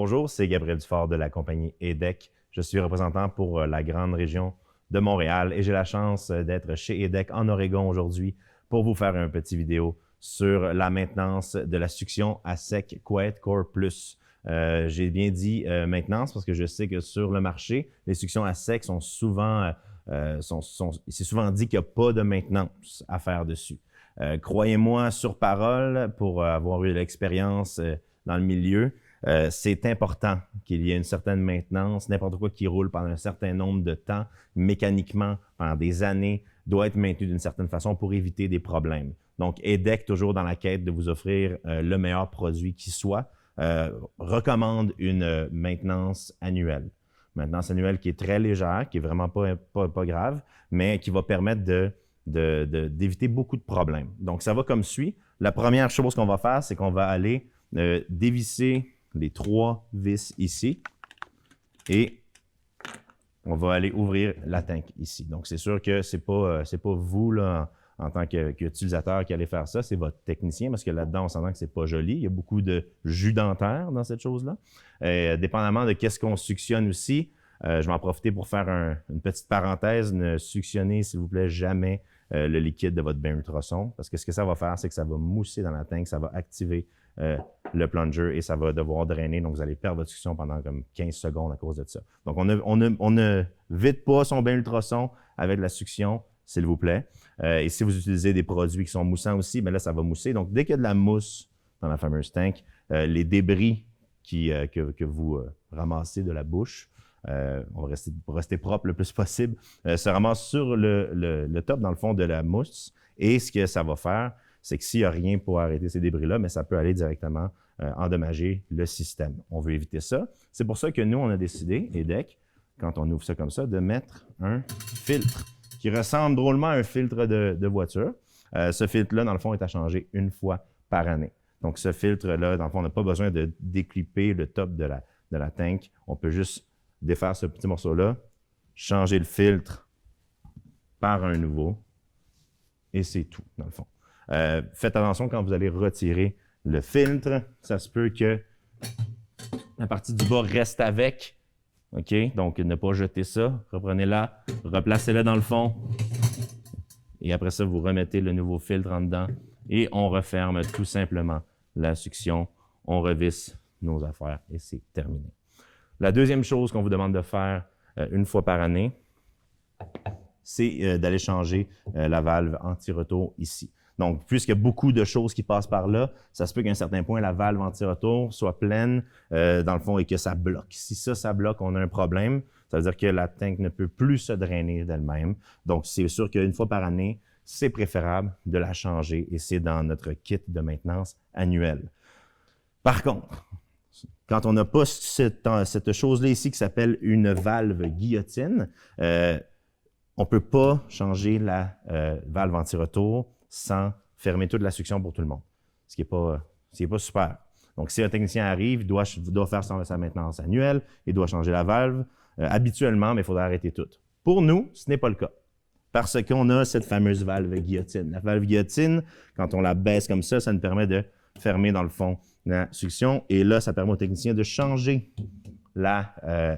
Bonjour, c'est Gabriel Dufort de la compagnie EDEC. Je suis représentant pour la grande région de Montréal et j'ai la chance d'être chez EDEC en Oregon aujourd'hui pour vous faire un petit vidéo sur la maintenance de la succion à sec Quiet Core Plus. J'ai bien dit maintenance parce que je sais que sur le marché, les suctions à sec sont souvent, c'est souvent dit qu'il n'y a pas de maintenance à faire dessus. Croyez-moi sur parole, pour avoir eu l'expérience dans le milieu, c'est important qu'il y ait une certaine maintenance. N'importe quoi qui roule pendant un certain nombre de temps, mécaniquement, pendant des années, doit être maintenu d'une certaine façon pour éviter des problèmes. Donc, EDEC, toujours dans la quête de vous offrir le meilleur produit qui soit, recommande une maintenance annuelle. Maintenance annuelle qui est très légère, qui est vraiment pas grave, mais qui va permettre d'éviter beaucoup de problèmes. Donc, ça va comme suit. La première chose qu'on va faire, c'est qu'on va aller dévisser les 3 vis ici et on va aller ouvrir la tank ici. Donc, c'est sûr que c'est pas vous, là, en tant qu'utilisateur qui allez faire ça, c'est votre technicien, parce que là-dedans, on s'entend que c'est pas joli. Il y a beaucoup de jus dentaire dans cette chose-là. Dépendamment de qu'est-ce qu'on suctionne aussi, je vais en profiter pour faire une petite parenthèse. Ne suctionnez, s'il vous plaît, jamais le liquide de votre bain ultrason, parce que ce que ça va faire, c'est que ça va mousser dans la tank, ça va activer le plunger et ça va devoir drainer. Donc, vous allez perdre votre succion pendant comme 15 secondes à cause de ça. Donc, on ne vide pas son bain ultrason avec la succion, s'il vous plaît. Et si vous utilisez des produits qui sont moussants aussi, bien là, ça va mousser. Donc, dès qu'il y a de la mousse dans la fameuse tank, les débris que vous ramassez de la bouche, on va rester propre le plus possible, se ramassent sur le top, dans le fond, de la mousse. Et ce que ça va faire, c'est que s'il n'y a rien pour arrêter ces débris-là, mais ça peut aller directement endommager le système. On veut éviter ça. C'est pour ça que nous, on a décidé, EDEC, quand on ouvre ça comme ça, de mettre un filtre qui ressemble drôlement à un filtre de voiture. Ce filtre-là, dans le fond, est à changer une fois par année. Donc, ce filtre-là, dans le fond, on n'a pas besoin de déclipper le top de la tank. On peut juste défaire ce petit morceau-là, changer le filtre par un nouveau, et c'est tout, dans le fond. Faites attention quand vous allez retirer le filtre. Ça se peut que la partie du bas reste avec. OK? Donc, ne pas jeter ça. Reprenez-la, replacez-la dans le fond. Et après ça, vous remettez le nouveau filtre en dedans et on referme tout simplement la succion. On revisse nos affaires et c'est terminé. La deuxième chose qu'on vous demande de faire une fois par année, c'est d'aller changer la valve anti-retour ici. Donc, puisqu'il y a beaucoup de choses qui passent par là, ça se peut qu'à un certain point, la valve anti-retour soit pleine, dans le fond, et que ça bloque. Si ça bloque, on a un problème. Ça veut dire que la tank ne peut plus se drainer d'elle-même. Donc, c'est sûr qu'une fois par année, c'est préférable de la changer et c'est dans notre kit de maintenance annuelle. Par contre, quand on n'a pas cette chose-là ici qui s'appelle une valve guillotine, on ne peut pas changer la valve anti-retour sans fermer toute la succion pour tout le monde, ce qui n'est pas super. Donc, si un technicien arrive, il doit faire sa maintenance annuelle, il doit changer la valve habituellement, mais il faudra arrêter tout. Pour nous, ce n'est pas le cas, parce qu'on a cette fameuse valve guillotine. La valve guillotine, quand on la baisse comme ça nous permet de fermer, dans le fond, la succion, et là, ça permet au technicien de changer la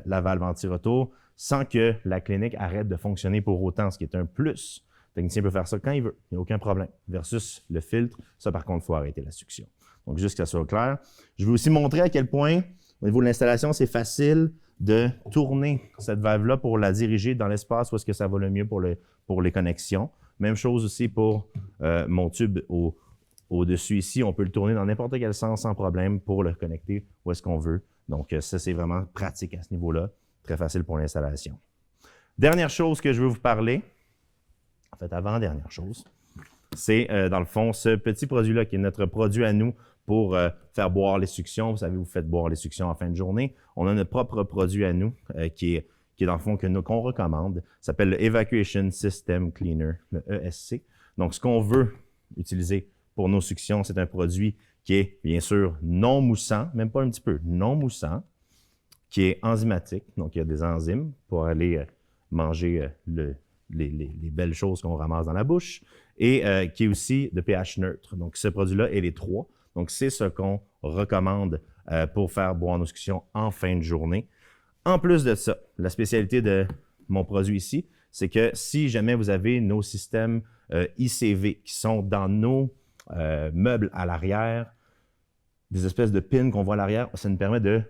valve anti-retour sans que la clinique arrête de fonctionner pour autant, ce qui est un plus. Le technicien peut faire ça quand il veut, il n'y a aucun problème. Versus le filtre, ça par contre, il faut arrêter la succion. Donc, juste que ça soit clair. Je vais aussi montrer à quel point, au niveau de l'installation, c'est facile de tourner cette valve-là pour la diriger dans l'espace où est-ce que ça va le mieux pour les connexions. Même chose aussi pour mon tube au-dessus ici. On peut le tourner dans n'importe quel sens sans problème pour le connecter où est-ce qu'on veut. Donc, ça, c'est vraiment pratique à ce niveau-là. Très facile pour l'installation. Dernière chose que je veux vous parler, en fait, avant-dernière chose, c'est dans le fond ce petit produit-là qui est notre produit à nous pour faire boire les suctions. Vous savez, vous faites boire les suctions en fin de journée. On a notre propre produit à nous qui est dans le fond qu'on recommande. Ça s'appelle le Evacuation System Cleaner, le ESC. Donc, ce qu'on veut utiliser pour nos suctions, c'est un produit qui est bien sûr non moussant, même pas un petit peu, non moussant, qui est enzymatique. Donc, il y a des enzymes pour aller manger les belles choses qu'on ramasse dans la bouche, et qui est aussi de pH neutre. Donc, ce produit-là est les 3. Donc, c'est ce qu'on recommande pour faire boire nos suctions en fin de journée. En plus de ça, la spécialité de mon produit ici, c'est que si jamais vous avez nos systèmes ICV qui sont dans nos meubles à l'arrière, des espèces de pins qu'on voit à l'arrière, ça nous permet de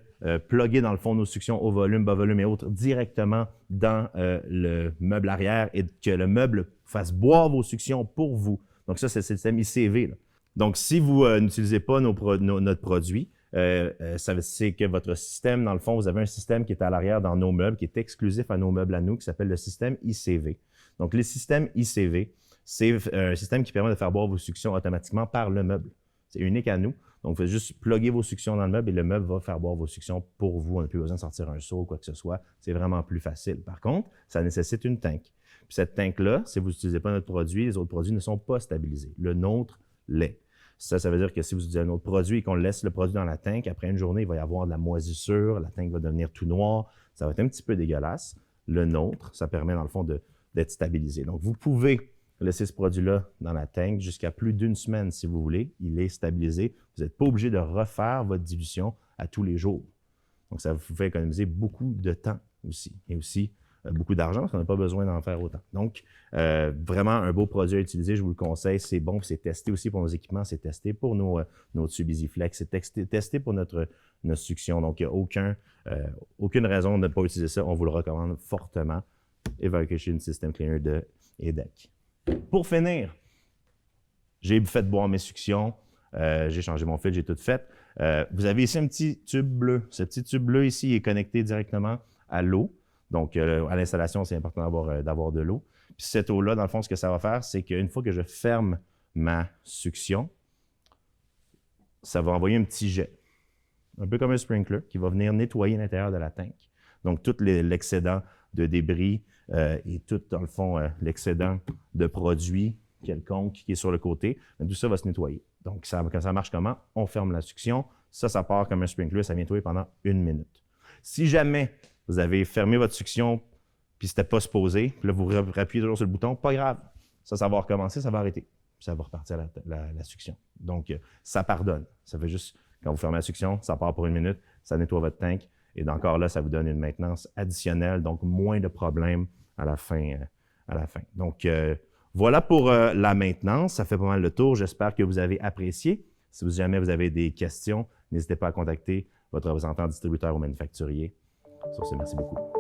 plugger dans le fond nos suctions au volume, bas volume et autres directement dans le meuble arrière et que le meuble fasse boire vos suctions pour vous. Donc ça, c'est le système ICV, là. Donc si vous n'utilisez pas notre produit, c'est que votre système, dans le fond, vous avez un système qui est à l'arrière dans nos meubles, qui est exclusif à nos meubles à nous, qui s'appelle le système ICV. Donc le système ICV, c'est un système qui permet de faire boire vos suctions automatiquement par le meuble. C'est unique à nous. Donc, vous faites juste plugger vos suctions dans le meuble et le meuble va faire boire vos suctions pour vous. On n'a plus besoin de sortir un seau ou quoi que ce soit. C'est vraiment plus facile. Par contre, ça nécessite une tank. Puis cette tank-là, si vous n'utilisez pas notre produit, les autres produits ne sont pas stabilisés. Le nôtre l'est. Ça veut dire que si vous utilisez un autre produit et qu'on laisse le produit dans la tank, après une journée, il va y avoir de la moisissure, la tank va devenir tout noir, ça va être un petit peu dégueulasse. Le nôtre, ça permet dans le fond d'être stabilisé. Donc, vous pouvez laisser ce produit-là dans la tank jusqu'à plus d'une semaine si vous voulez. Il est stabilisé. Vous n'êtes pas obligé de refaire votre dilution à tous les jours. Donc, ça vous fait économiser beaucoup de temps aussi. Et aussi beaucoup d'argent parce qu'on n'a pas besoin d'en faire autant. Donc, vraiment un beau produit à utiliser. Je vous le conseille. C'est bon. C'est testé aussi pour nos équipements. C'est testé pour nos tubes EasyFlex. C'est testé pour notre succion. Donc, il n'y a aucune raison de ne pas utiliser ça. On vous le recommande fortement. Evacuation System Cleaner de EDEC. Pour finir, j'ai fait boire mes suctions, j'ai changé mon fil, j'ai tout fait. Vous avez ici un petit tube bleu. Ce petit tube bleu ici est connecté directement à l'eau. Donc, à l'installation, c'est important d'avoir de l'eau. Puis cette eau-là, dans le fond, ce que ça va faire, c'est qu'une fois que je ferme ma succion, ça va envoyer un petit jet, un peu comme un sprinkler, qui va venir nettoyer l'intérieur de la tank. Donc, tout l'excédent de débris et tout, dans le fond, l'excédent de produits quelconques qui est sur le côté, tout ça va se nettoyer. Donc, ça marche comment? On ferme la succion, ça part comme un sprinkler, ça vient nettoyer pendant 1 minute. Si jamais vous avez fermé votre succion puis c'était pas supposé, puis là, vous appuyez toujours sur le bouton, pas grave. Ça va recommencer, ça va arrêter. Puis ça va repartir la succion. Donc, ça pardonne. Ça fait juste, quand vous fermez la succion, ça part pour 1 minute, ça nettoie votre tank, et encore là, ça vous donne une maintenance additionnelle, donc moins de problèmes à la fin. Donc, voilà pour la maintenance. Ça fait pas mal le tour. J'espère que vous avez apprécié. Si jamais vous avez des questions, n'hésitez pas à contacter votre représentant distributeur ou manufacturier. Sur ce, merci beaucoup.